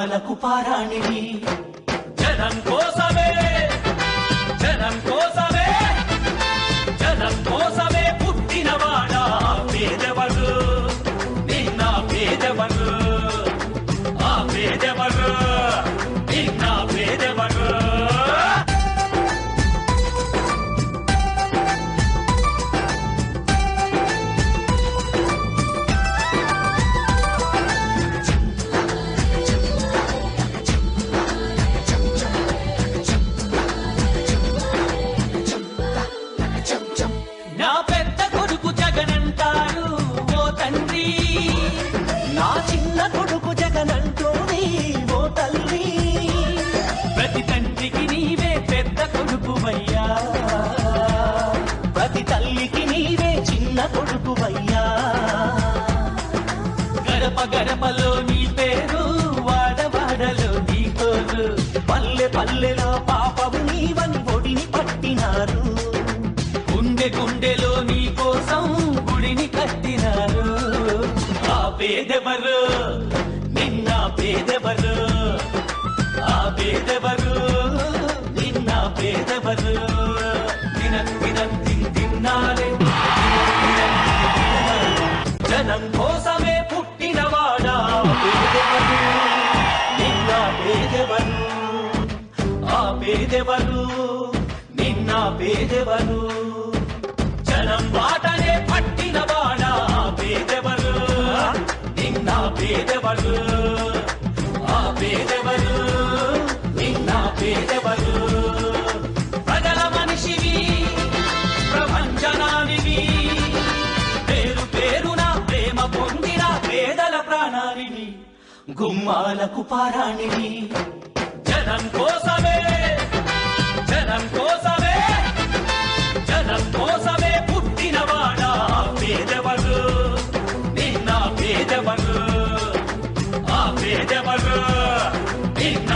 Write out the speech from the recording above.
గుమ్మాలకు పారాణిని జనం కోసమే జనం కోసమే జనం కోసమే పుట్టినవాడా పేదవరు నిన్న పేదవరు ఆ పేదవరు నిన్న పేదవరు ప్రతి తల్లికి నీవే చిన్న కొడుకువయ్యా గడప గడపలో నీ పేరు వాడవాడలో నీ కోరు పల్లె పల్లెలో పాపము నీవని ఒడిని పట్టినారు గుండె గుండెలో నీ కోసం గుడిని కట్టినారు ఆ పేదెవరు నిన్న పేదెవరు ఆ పేదెవరు నిన్న పేదెవరు జనం కోసమే పుట్టినవాడా పేదెవరు నిన్న పేదెవరు ఆ పేదెవరు నిన్న పేదెవరు జనం బాటనే పట్టినవాడా పేదెవరు నిన్న పేదెవరు ఆ పేదెవరు నిన్న పేదెవరు ప్రజల మనిషివి ప్రపంచనానివి పేరు పేరున ప్రేమ పొందిన పేదల ప్రాణానివి గుమ్మాలకు పారాణివి జనం కోసమే జనం కోసమే జనం కోసమే పుట్టినవాడా పేదవరు నిన్న పేదవరు ఆ పేదవరు నిన్న